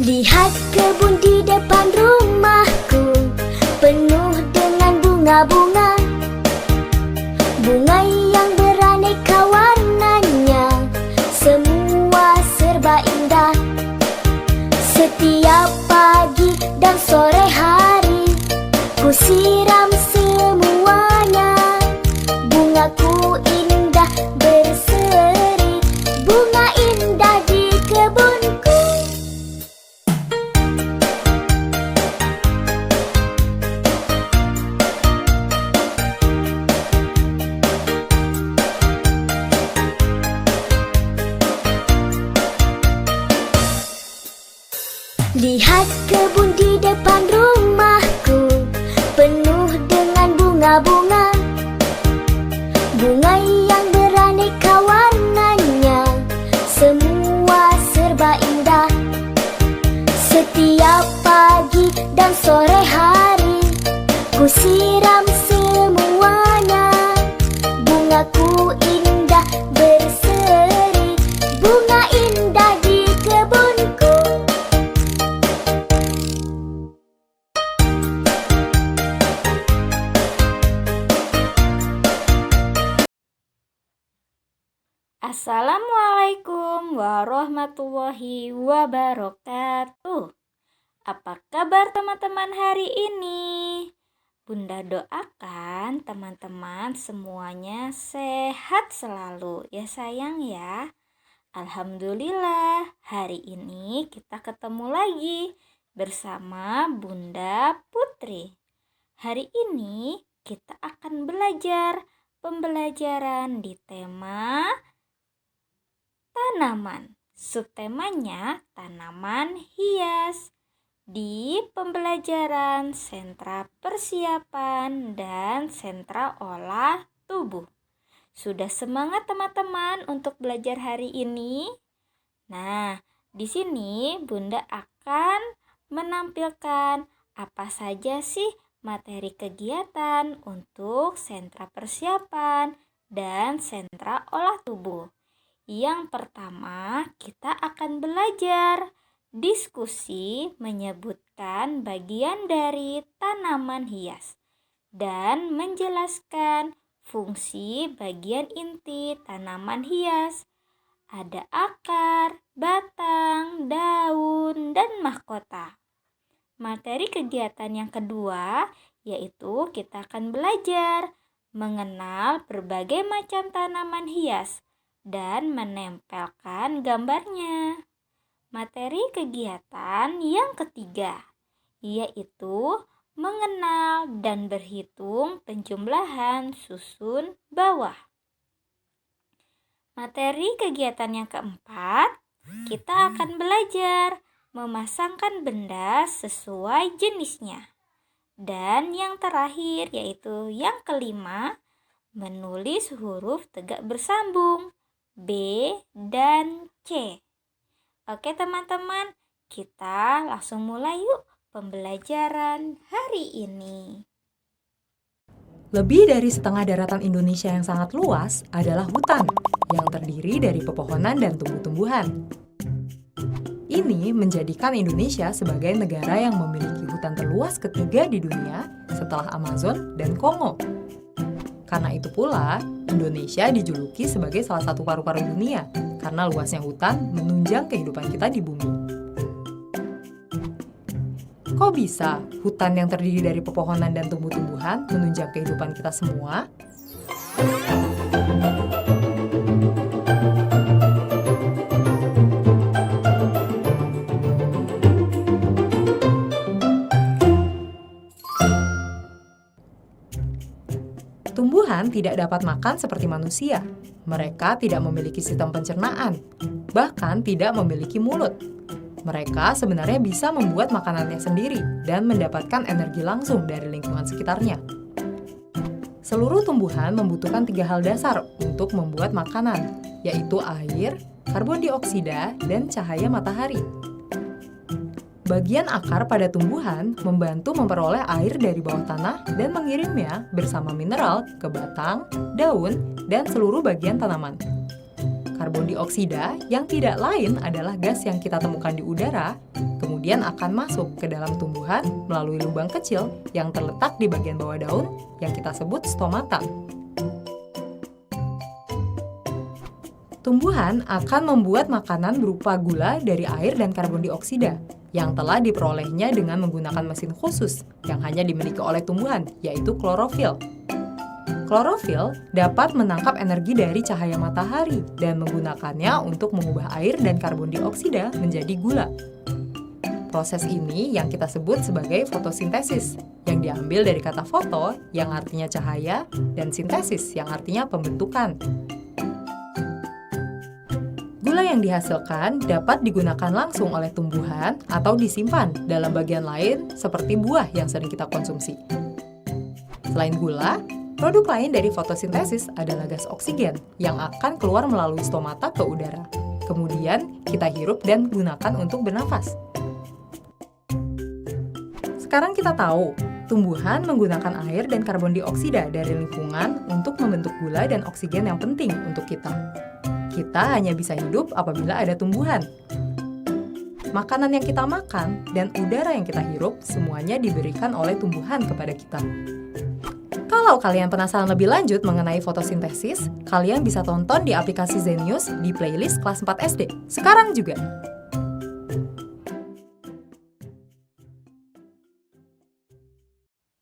Lihat kebun di depan rumahku, penuh dengan bunga-bunga. Bunga yang beraneka warnanya, semua serba indah. Setiap pagi dan sore hari, ku siram semuanya. Bungaku indah berseri, bunga indah di kebunku. Lihat kebun di depan rumahku, penuh dengan bunga-bunga. Bunga yang beraneka warnanya, semua serba indah. Setiap pagi dan sore hari, ku siram semuanya. Bungaku indah berseri, bunga indah di kebunku. Assalamualaikum warahmatullahi wabarakatuh. Apa kabar teman-teman hari ini? Bunda doakan teman-teman semuanya sehat selalu ya sayang ya. Alhamdulillah, hari ini kita ketemu lagi bersama Bunda Putri. Hari ini kita akan belajar pembelajaran di tema tanaman. Subtemanya tanaman hias di pembelajaran sentra persiapan dan sentra olah tubuh. Sudah semangat teman-teman untuk belajar hari ini? Nah, di sini Bunda akan menampilkan apa saja sih materi kegiatan untuk sentra persiapan dan sentra olah tubuh. Yang pertama, kita akan belajar diskusi menyebutkan bagian dari tanaman hias dan menjelaskan fungsi bagian inti tanaman hias. Ada akar, batang, daun, dan mahkota. Materi kegiatan yang kedua yaitu kita akan belajar mengenal berbagai macam tanaman hias dan menempelkan gambarnya. Materi kegiatan yang ketiga yaitu mengenal dan berhitung penjumlahan susun bawah. Materi kegiatan yang keempat, kita akan belajar memasangkan benda sesuai jenisnya. Dan yang terakhir yaitu yang kelima, menulis huruf tegak bersambung B dan C. Oke teman-teman, kita langsung mulai yuk pembelajaran hari ini. Lebih dari setengah daratan Indonesia yang sangat luas adalah hutan, yang terdiri dari pepohonan dan tumbuh-tumbuhan. Ini menjadikan Indonesia sebagai negara yang memiliki hutan terluas ketiga di dunia setelah Amazon dan Kongo. Karena itu pula, Indonesia dijuluki sebagai salah satu paru-paru dunia karena luasnya hutan menunjang kehidupan kita di bumi. Kok bisa hutan yang terdiri dari pepohonan dan tumbuh-tumbuhan menunjang kehidupan kita semua? Tumbuhan tidak dapat makan seperti manusia. Mereka tidak memiliki sistem pencernaan, bahkan tidak memiliki mulut. Mereka sebenarnya bisa membuat makanannya sendiri dan mendapatkan energi langsung dari lingkungan sekitarnya. Seluruh tumbuhan membutuhkan 3 hal dasar untuk membuat makanan, yaitu air, karbon dioksida, dan cahaya matahari. Bagian akar pada tumbuhan membantu memperoleh air dari bawah tanah dan mengirimnya bersama mineral ke batang, daun, dan seluruh bagian tanaman. Karbon dioksida yang tidak lain adalah gas yang kita temukan di udara, kemudian akan masuk ke dalam tumbuhan melalui lubang kecil yang terletak di bagian bawah daun yang kita sebut stomata. Tumbuhan akan membuat makanan berupa gula dari air dan karbon dioksida yang telah diperolehnya dengan menggunakan mesin khusus yang hanya dimiliki oleh tumbuhan, yaitu klorofil. Klorofil dapat menangkap energi dari cahaya matahari dan menggunakannya untuk mengubah air dan karbon dioksida menjadi gula. Proses ini yang kita sebut sebagai fotosintesis, yang diambil dari kata foto yang artinya cahaya dan sintesis yang artinya pembentukan. Gula yang dihasilkan dapat digunakan langsung oleh tumbuhan atau disimpan dalam bagian lain seperti buah yang sering kita konsumsi. Selain gula, produk lain dari fotosintesis adalah gas oksigen yang akan keluar melalui stomata ke udara. Kemudian kita hirup dan gunakan untuk bernafas. Sekarang kita tahu, tumbuhan menggunakan air dan karbon dioksida dari lingkungan untuk membentuk gula dan oksigen yang penting untuk kita. Kita hanya bisa hidup apabila ada tumbuhan. Makanan yang kita makan dan udara yang kita hirup semuanya diberikan oleh tumbuhan kepada kita. Kalau kalian penasaran lebih lanjut mengenai fotosintesis, kalian bisa tonton di aplikasi Zenius di playlist kelas 4 SD. Sekarang juga.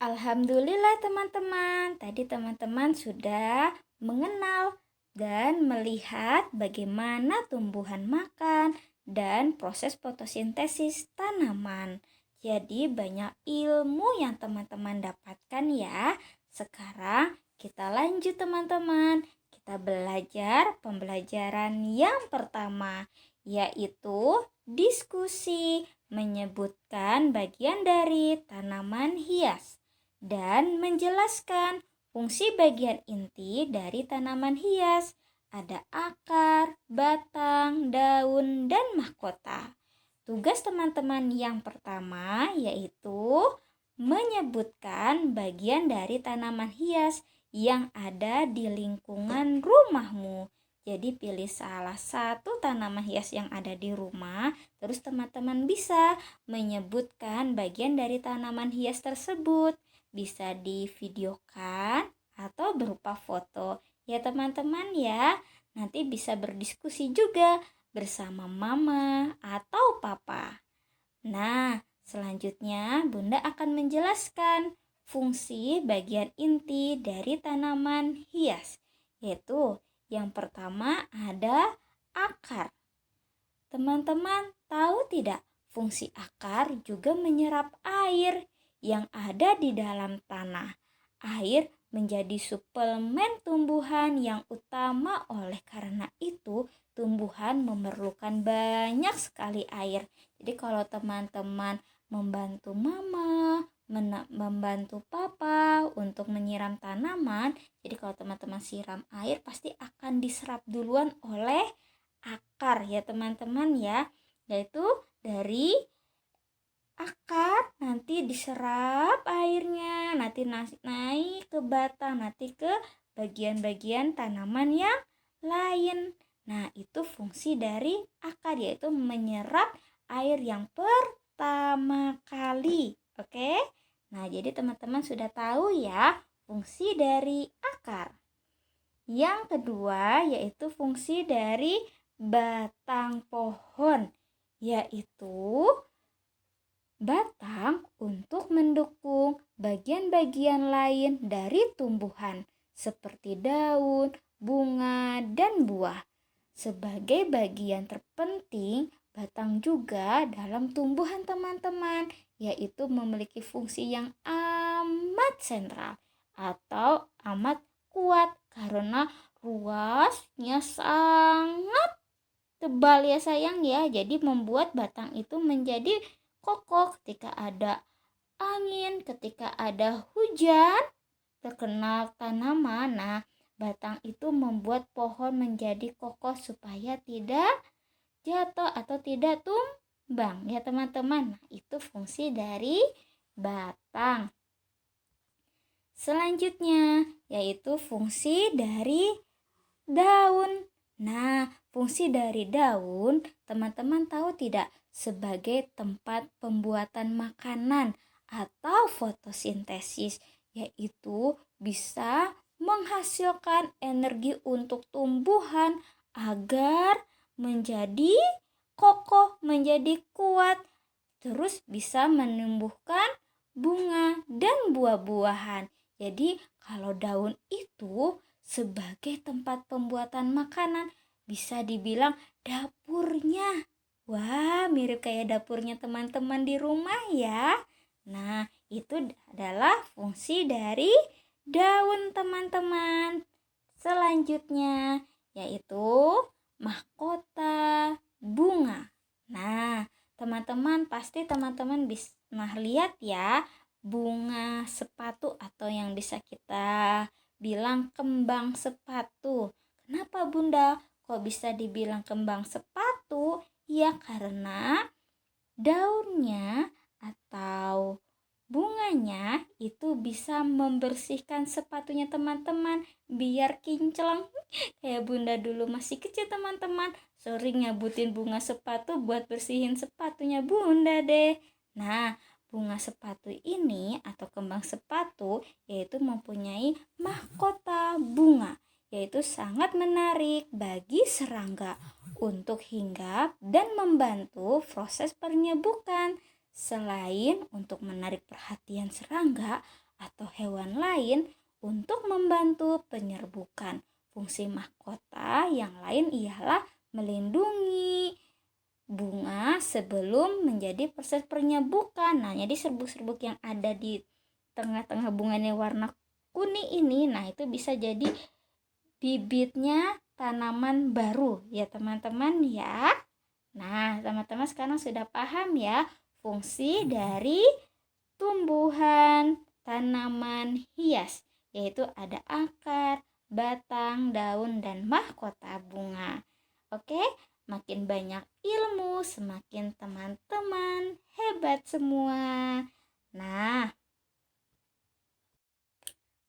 Alhamdulillah teman-teman, tadi teman-teman sudah mengenal dan melihat bagaimana tumbuhan makan dan proses fotosintesis tanaman. Jadi banyak ilmu yang teman-teman dapatkan ya. Sekarang kita lanjut teman-teman. Kita belajar pembelajaran yang pertama, yaitu diskusi menyebutkan bagian dari tanaman hias dan menjelaskan fungsi bagian inti dari tanaman hias. Ada akar, batang, daun, dan mahkota. Tugas teman-teman yang pertama yaitu menyebutkan bagian dari tanaman hias yang ada di lingkungan rumahmu. Jadi pilih salah satu tanaman hias yang ada di rumah, terus teman-teman bisa menyebutkan bagian dari tanaman hias tersebut. Bisa divideokan atau berupa foto. Ya teman-teman ya, nanti bisa berdiskusi juga bersama mama atau papa. Nah, selanjutnya Bunda akan menjelaskan fungsi bagian inti dari tanaman hias, yaitu yang pertama ada akar. Teman-teman tahu tidak, fungsi akar juga menyerap air yang ada di dalam tanah. Air menjadi suplemen tumbuhan yang utama, oleh karena itu tumbuhan memerlukan banyak sekali air. Jadi kalau teman-teman membantu mama, membantu papa untuk menyiram tanaman, jadi kalau teman-teman siram air pasti akan diserap duluan oleh akar ya teman-teman ya, yaitu dari akar nanti diserap airnya, nanti naik ke batang, nanti ke bagian-bagian tanaman yang lain. Nah, itu fungsi dari akar, yaitu menyerap air yang pertama kali. Oke? Nah, jadi teman-teman sudah tahu ya fungsi dari akar. Yang kedua yaitu fungsi dari batang pohon, yaitu batang untuk mendukung bagian-bagian lain dari tumbuhan seperti daun, bunga, dan buah. Sebagai bagian terpenting, batang juga dalam tumbuhan teman-teman, yaitu memiliki fungsi yang amat sentral atau amat kuat karena ruasnya sangat tebal ya sayang ya. Jadi membuat batang itu menjadi kokoh ketika ada angin, ketika ada hujan terkena tanaman. Nah, batang itu membuat pohon menjadi kokoh supaya tidak jatuh atau tidak tumbang ya teman-teman. Nah, itu fungsi dari batang. Selanjutnya yaitu fungsi dari daun. Nah, fungsi dari daun teman-teman tahu tidak? Sebagai tempat pembuatan makanan atau fotosintesis, yaitu bisa menghasilkan energi untuk tumbuhan agar menjadi kokoh, menjadi kuat, terus bisa menumbuhkan bunga dan buah-buahan. Jadi kalau daun itu sebagai tempat pembuatan makanan, bisa dibilang dapurnya. Wah, mirip kayak dapurnya teman-teman di rumah ya. Nah, itu adalah fungsi dari daun teman-teman. Selanjutnya yaitu mahkota bunga. Nah, teman-teman pasti teman-teman bisa lihat ya, bunga sepatu atau yang bisa kita bilang kembang sepatu. Kenapa Bunda kok bisa dibilang kembang sepatu? Ya karena daunnya atau bunganya itu bisa membersihkan sepatunya teman-teman biar kinclong. Kayak Bunda dulu masih kecil teman-teman, sering nyabutin bunga sepatu buat bersihin sepatunya Bunda deh. Nah, bunga sepatu ini atau kembang sepatu yaitu mempunyai mahkota bunga, yaitu sangat menarik bagi serangga untuk hinggap dan membantu proses penyerbukan. Selain untuk menarik perhatian serangga atau hewan lain untuk membantu penyerbukan, fungsi mahkota yang lain ialah melindungi bunga sebelum menjadi proses penyerbukan. Nah, jadi serbuk-serbuk yang ada di tengah-tengah bunganya warna kuning ini, nah itu bisa jadi bibitnya tanaman baru ya teman-teman ya. Nah, teman-teman sekarang sudah paham ya fungsi dari tumbuhan tanaman hias, yaitu ada akar, batang, daun, dan mahkota bunga. Oke, makin banyak ilmu, semakin teman-teman hebat semua. Nah,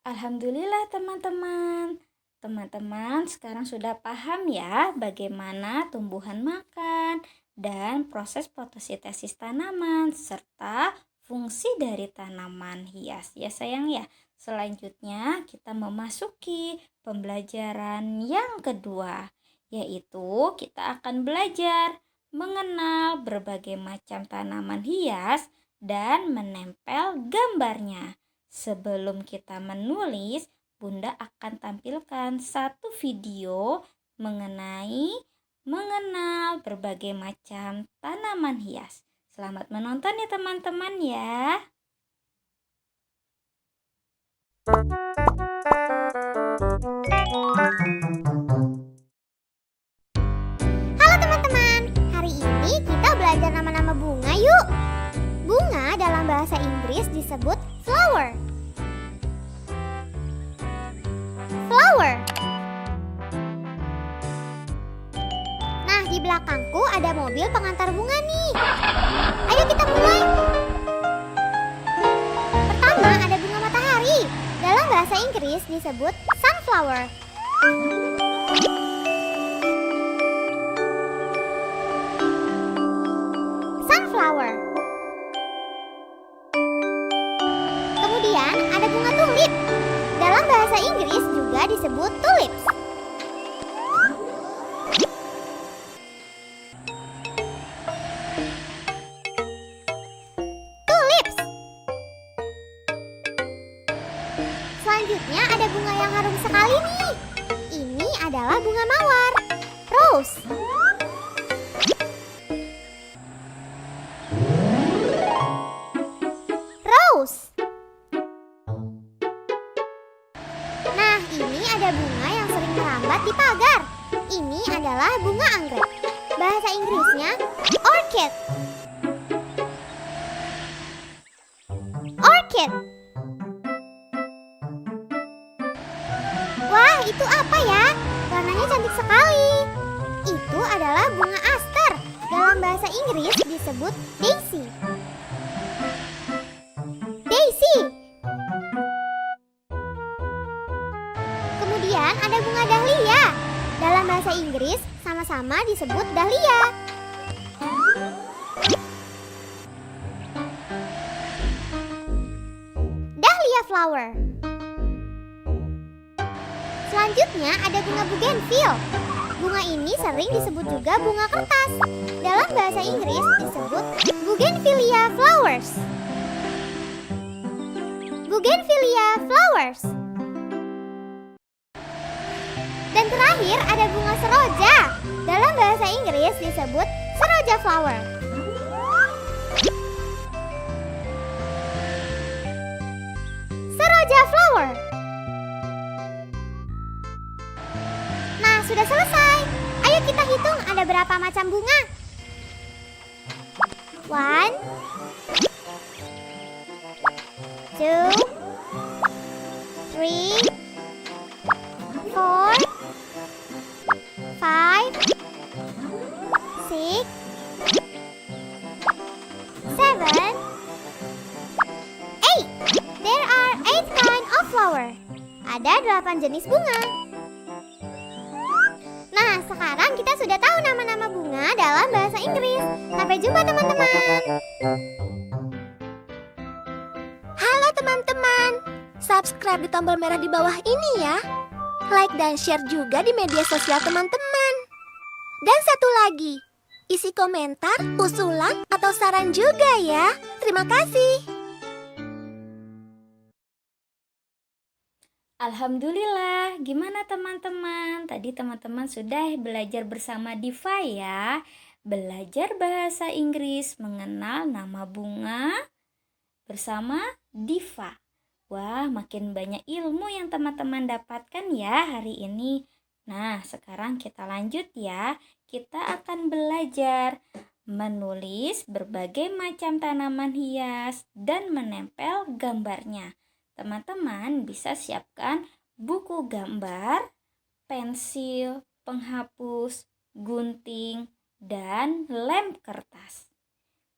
alhamdulillah teman-teman. Teman-teman sekarang sudah paham ya bagaimana tumbuhan makan dan proses fotosintesis tanaman serta fungsi dari tanaman hias ya sayang ya. Selanjutnya kita memasuki pembelajaran yang kedua, yaitu kita akan belajar mengenal berbagai macam tanaman hias dan menempel gambarnya. Sebelum kita menulis, Bunda akan tampilkan satu video mengenai mengenal berbagai macam tanaman hias. Selamat menonton ya teman-teman ya. Halo teman-teman, hari ini kita belajar nama-nama bunga yuk. Bunga dalam bahasa Inggris disebut flower. Flower. Nah, di belakangku ada mobil pengantar bunga nih. Ayo kita mulai. Pertama ada bunga matahari. Dalam bahasa Inggris disebut sunflower. Sunflower. Kemudian ada bunga tulip. Dalam bahasa Inggris juga disebut tulips. Tulips. Selanjutnya ada bunga yang harum sekali nih. Ini adalah bunga mawar, rose. Rose. Nah, ini bunga yang sering merambat di pagar. Ini adalah bunga anggrek. Bahasa Inggrisnya orchid. Orchid. Wah, itu apa ya? Warnanya cantik sekali. Itu adalah bunga aster. Dalam bahasa Inggris disebut daisy. Daisy. Kemudian ada bunga dahlia. Dalam bahasa Inggris sama-sama disebut dahlia. Dahlia flower. Selanjutnya ada bunga bougainville. Bunga ini sering disebut juga bunga kertas. Dalam bahasa Inggris disebut bougainvillea flowers. Bougainvillea flowers. Dan terakhir ada bunga seroja. Dalam bahasa Inggris disebut seroja flower. Seroja flower. Nah, sudah selesai. Ayo kita hitung ada berapa macam bunga. 1, 2, 3, 4, 5, 6, 7, 8. There are 8 kind of flower. Ada 8 jenis bunga. Nah, sekarang kita sudah tahu nama-nama bunga dalam bahasa Inggris. Sampai jumpa teman-teman. Halo teman-teman, subscribe di tombol merah di bawah ini ya. Like dan share juga di media sosial teman-teman. Dan satu lagi, isi komentar, usulan, atau saran juga ya. Terima kasih. Alhamdulillah, gimana teman-teman? Tadi teman-teman sudah belajar bersama Diva ya. Belajar bahasa Inggris, mengenal nama bunga bersama Diva. Wah, makin banyak ilmu yang teman-teman dapatkan ya hari ini. Nah, sekarang kita lanjut ya. Kita akan belajar menulis berbagai macam tanaman hias dan menempel gambarnya. Teman-teman bisa siapkan buku gambar, pensil, penghapus, gunting, dan lem kertas.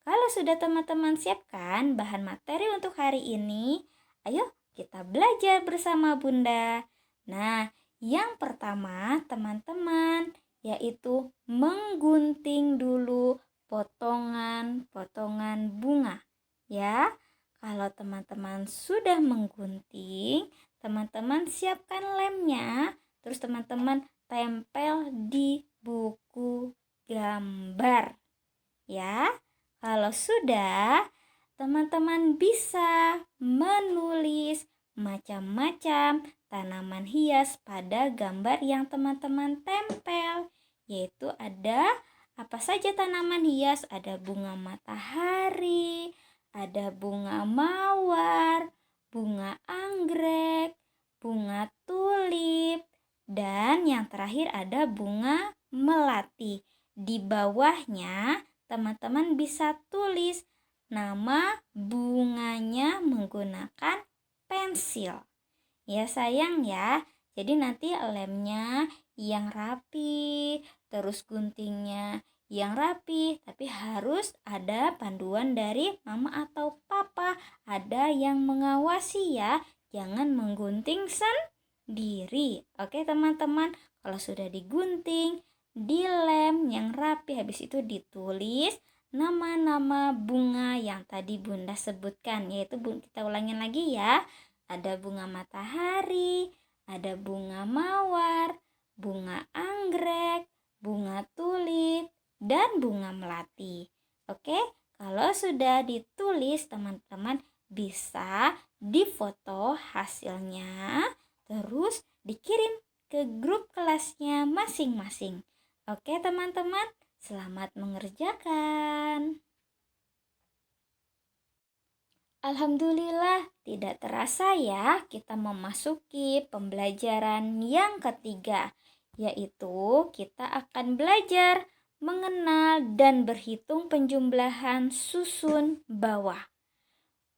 Kalau sudah teman-teman siapkan bahan materi untuk hari ini, ayo kita belajar bersama Bunda. Nah, yang pertama teman-teman yaitu menggunting dulu potongan-potongan bunga. Ya, kalau teman-teman sudah menggunting, teman-teman siapkan lemnya, terus teman-teman tempel di buku gambar. Ya, kalau sudah, teman-teman bisa menulis macam-macam tanaman hias pada gambar yang teman-teman tempel. Yaitu ada apa saja tanaman hias, ada bunga matahari, ada bunga mawar, bunga anggrek, bunga tulip, dan yang terakhir ada bunga melati. Di bawahnya teman-teman bisa tulis nama bunganya menggunakan pensil. Ya sayang ya, jadi nanti lemnya yang rapi, terus guntingnya yang rapi, tapi harus ada panduan dari mama atau papa, ada yang mengawasi ya, jangan menggunting sendiri. Oke teman-teman, kalau sudah digunting, dilem yang rapi, habis itu ditulis nama-nama bunga yang tadi Bunda sebutkan, yaitu kita ulangin lagi ya, ada bunga matahari, ada bunga mawar, bunga anggrek, bunga tulip, dan bunga melati. Oke, kalau sudah ditulis teman-teman bisa difoto hasilnya, terus dikirim ke grup kelasnya masing-masing. Oke teman-teman, selamat mengerjakan. Alhamdulillah, tidak terasa ya kita memasuki pembelajaran yang ketiga, yaitu kita akan belajar mengenal dan berhitung penjumlahan susun bawah.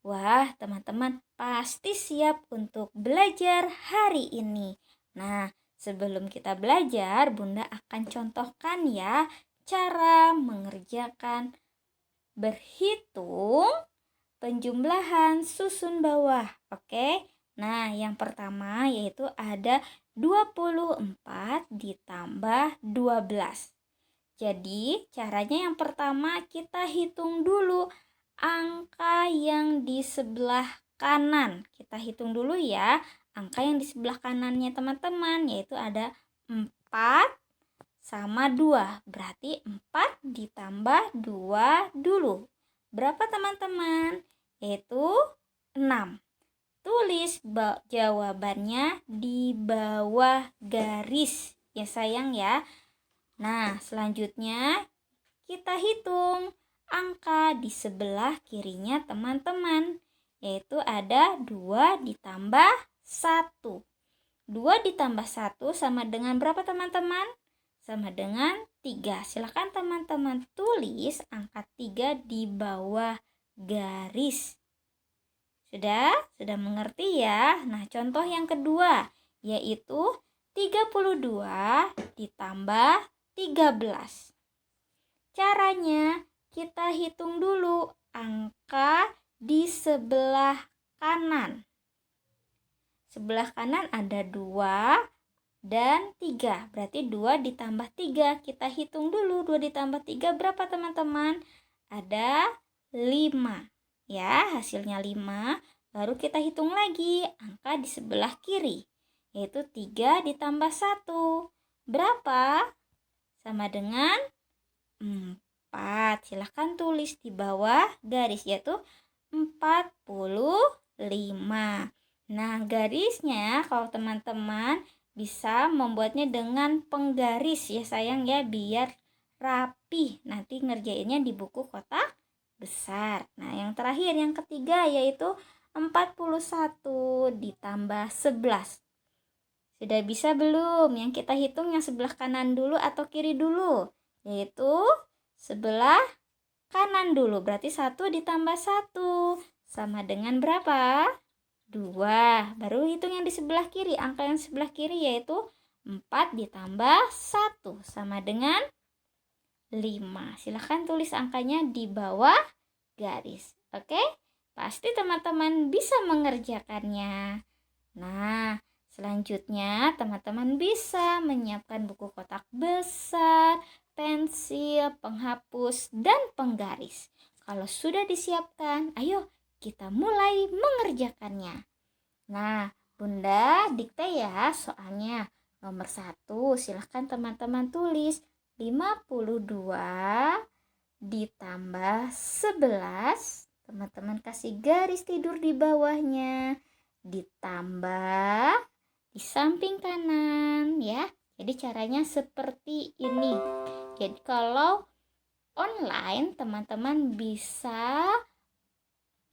Wah, teman-teman pasti siap untuk belajar hari ini. Nah, sebelum kita belajar, Bunda akan contohkan ya cara mengerjakan berhitung penjumlahan susun bawah. Oke. Nah, yang pertama yaitu ada 24 ditambah 12. Jadi, caranya yang pertama kita hitung dulu angka yang di sebelah kanan. Kita hitung dulu ya, angka yang di sebelah kanannya teman-teman, yaitu ada 4 sama 2. Berarti 4 ditambah 2 dulu. Berapa teman-teman? Yaitu 6. Tulis jawabannya di bawah garis ya sayang ya. Nah, selanjutnya kita hitung angka di sebelah kirinya teman-teman, yaitu ada 2 ditambah 1. 2 ditambah 1 sama dengan berapa teman-teman? Sama dengan 3. Silakan teman-teman tulis angka 3 di bawah garis. Sudah mengerti ya? Nah, contoh yang kedua yaitu 32 ditambah 13. Caranya kita hitung dulu angka di sebelah kanan. Sebelah kanan ada 2 dan 3. Berarti 2 ditambah 3. Kita hitung dulu 2 ditambah 3 berapa teman-teman? Ada 5. Ya, hasilnya 5. Baru kita hitung lagi angka di sebelah kiri. Yaitu 3 ditambah 1. Berapa? Sama dengan 4. Silahkan tulis di bawah garis yaitu 45. Nah, garisnya kalau teman-teman bisa membuatnya dengan penggaris ya sayang ya, biar rapih. Nanti ngerjainnya di buku kotak besar. Nah, yang terakhir yang ketiga yaitu 41 ditambah 11. Sudah bisa belum? Yang kita hitung yang sebelah kanan dulu atau kiri dulu? Yaitu sebelah kanan dulu. Berarti 1 ditambah 1 sama dengan berapa? 2. Baru hitung yang di sebelah kiri. Angka yang sebelah kiri yaitu 4 ditambah 1 sama dengan 5. Silahkan tulis angkanya di bawah garis. Oke? Pasti teman-teman bisa mengerjakannya. Nah, selanjutnya teman-teman bisa menyiapkan buku kotak besar, pensil, penghapus, dan penggaris. Kalau sudah disiapkan, ayo kita mulai mengerjakannya. Nah, Bunda dikte ya soalnya. Nomor 1, silahkan teman-teman tulis 52 ditambah 11. Teman-teman kasih garis tidur di bawahnya. Ditambah di samping kanan ya. Jadi caranya seperti ini. Jadi kalau online teman-teman bisa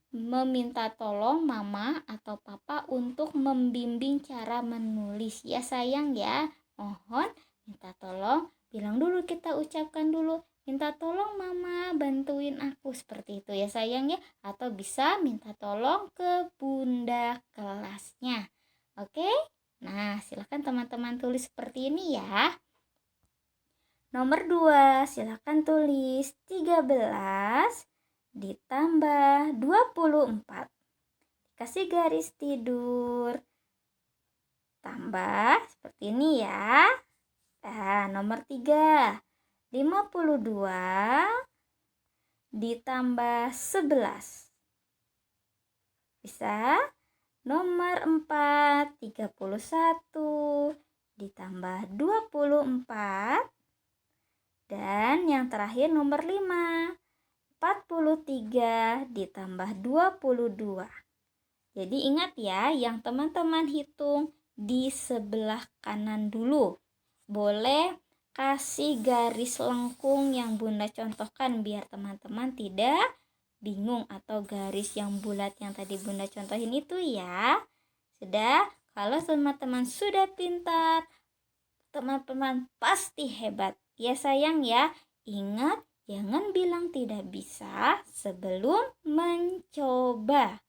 meminta tolong mama atau papa untuk membimbing cara menulis ya sayang ya. Mohon minta tolong, bilang dulu, kita ucapkan dulu, minta tolong mama bantuin aku, seperti itu ya sayang ya. Atau bisa minta tolong ke bunda kelasnya. Oke? Nah, silakan teman-teman tulis seperti ini ya. Nomor 2, silakan tulis 13 ditambah 24. Kasih garis tidur. Tambah seperti ini ya. Nah, nomor 3, 52 ditambah 11. Bisa? Nomor 4, 31 ditambah 24. Dan yang terakhir nomor 5, 43 ditambah 22. Jadi ingat ya, yang teman-teman hitung di sebelah kanan dulu. Boleh kasih garis lengkung yang Bunda contohkan biar teman-teman tidak bingung atau garis yang bulat yang tadi Bunda contohin itu ya. Sudah? Kalau teman-teman sudah pintar, teman-teman pasti hebat. Ya sayang ya, ingat jangan bilang tidak bisa sebelum mencoba.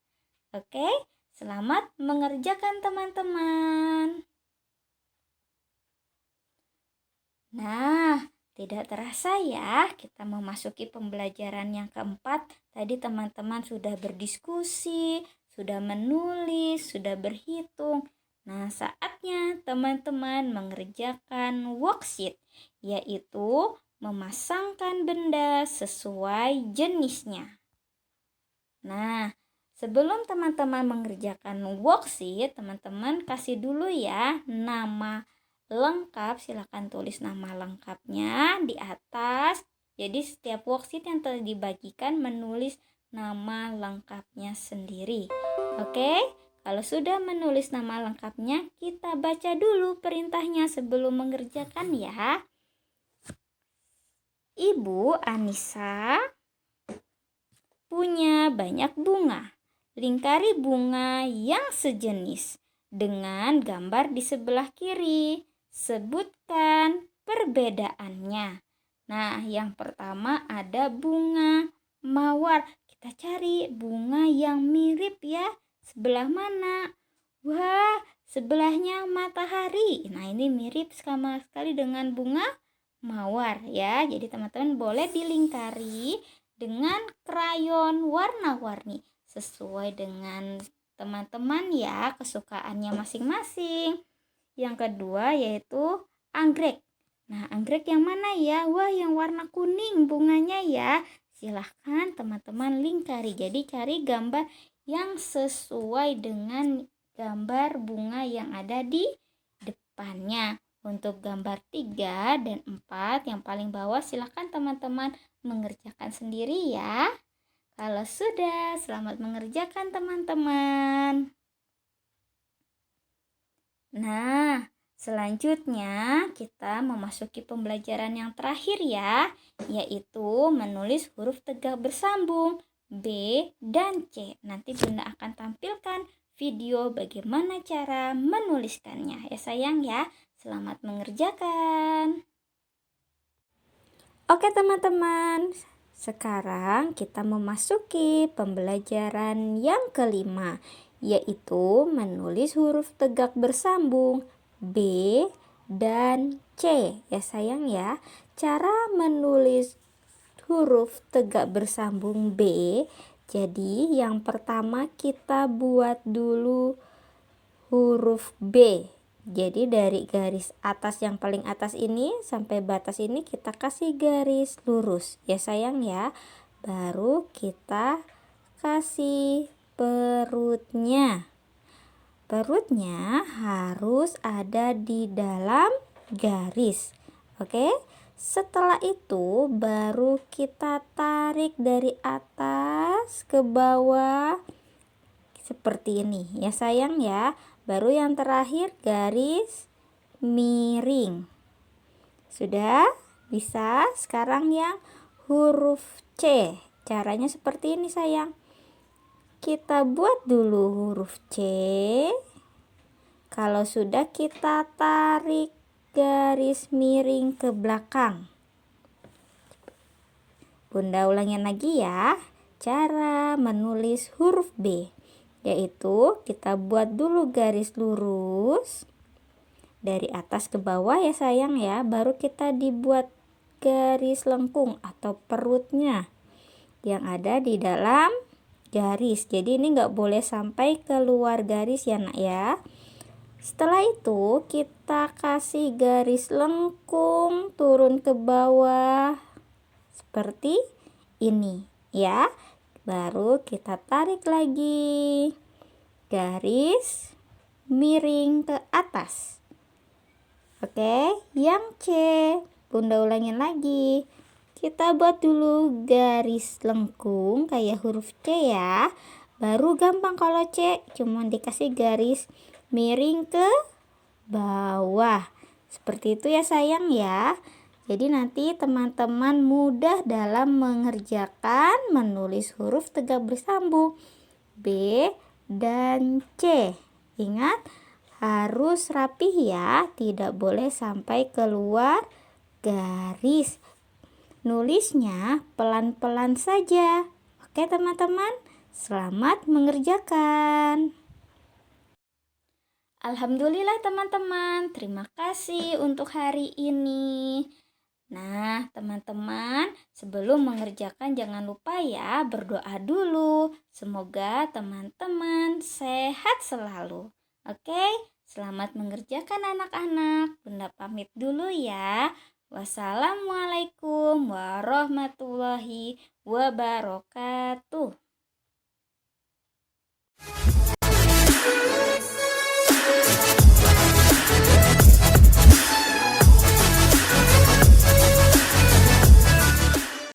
Oke, selamat mengerjakan teman-teman. Nah, tidak terasa ya, kita memasuki pembelajaran yang keempat. Tadi teman-teman sudah berdiskusi, sudah menulis, sudah berhitung. Nah, saatnya teman-teman mengerjakan worksheet, yaitu memasangkan benda sesuai jenisnya. Nah, sebelum teman-teman mengerjakan worksheet, teman-teman kasih dulu ya nama lengkap. Silakan tulis nama lengkapnya di atas. Jadi setiap worksheet yang telah dibagikan menulis nama lengkapnya sendiri. Oke, kalau sudah menulis nama lengkapnya, kita baca dulu perintahnya sebelum mengerjakan ya. Ibu Anissa punya banyak bunga. Lingkari bunga yang sejenis dengan gambar di sebelah kiri. Sebutkan perbedaannya. Nah, yang pertama ada bunga mawar. Kita cari bunga yang mirip ya. Sebelah mana? Wah, sebelahnya matahari. Nah, ini mirip sama sekali dengan bunga mawar ya. Jadi teman-teman boleh dilingkari dengan krayon warna-warni sesuai dengan teman-teman ya, kesukaannya masing-masing. Yang kedua yaitu anggrek. Nah, anggrek yang mana ya? Wah, yang warna kuning bunganya ya. Silahkan teman-teman lingkari. Jadi cari gambar yang sesuai dengan gambar bunga yang ada di depannya. Untuk gambar 3 dan 4 yang paling bawah silahkan teman-teman mengerjakan sendiri ya. Kalau sudah, selamat mengerjakan teman-teman. Nah, selanjutnya kita memasuki pembelajaran yang terakhir ya, yaitu menulis huruf tegak bersambung B dan C. Nanti Bunda akan tampilkan video bagaimana cara menuliskannya. Ya sayang ya, selamat mengerjakan. Oke teman-teman, sekarang kita memasuki pembelajaran yang kelima, yaitu menulis huruf tegak bersambung B dan C. Ya sayang ya, cara menulis huruf tegak bersambung B. Jadi yang pertama kita buat dulu huruf B. Jadi dari garis atas yang paling atas ini sampai batas ini kita kasih garis lurus. Ya sayang ya. Baru kita kasih perutnya. Perutnya harus ada di dalam garis. Oke? Setelah itu baru kita tarik dari atas ke bawah seperti ini. Ya sayang ya. Baru yang terakhir garis miring. Sudah bisa? Sekarang yang huruf C. Caranya seperti ini sayang. Kita buat dulu huruf C. Kalau sudah kita tarik garis miring ke belakang. Bunda ulangin lagi ya. Cara menulis huruf B. Yaitu kita buat dulu garis lurus dari atas ke bawah ya sayang ya. Baru kita dibuat garis lengkung atau perutnya yang ada di dalam garis. Jadi ini nggak boleh sampai keluar garis ya nak ya. Setelah itu kita kasih garis lengkung turun ke bawah seperti ini ya. Baru kita tarik lagi garis miring ke atas. Oke, yang C Bunda ulangin lagi. Kita buat dulu garis lengkung kayak huruf C ya. Baru gampang kalau C, cuma dikasih garis miring ke bawah. Seperti itu ya sayang ya. Jadi nanti teman-teman mudah dalam mengerjakan menulis huruf tegak bersambung B dan C. Ingat, harus rapih ya, tidak boleh sampai keluar garis. Nulisnya pelan-pelan saja. Oke teman-teman, selamat mengerjakan. Alhamdulillah teman-teman, terima kasih untuk hari ini. Nah, teman-teman, sebelum mengerjakan jangan lupa ya berdoa dulu. Semoga teman-teman sehat selalu. Oke, selamat mengerjakan anak-anak. Bunda pamit dulu ya. Wassalamualaikum warahmatullahi wabarakatuh.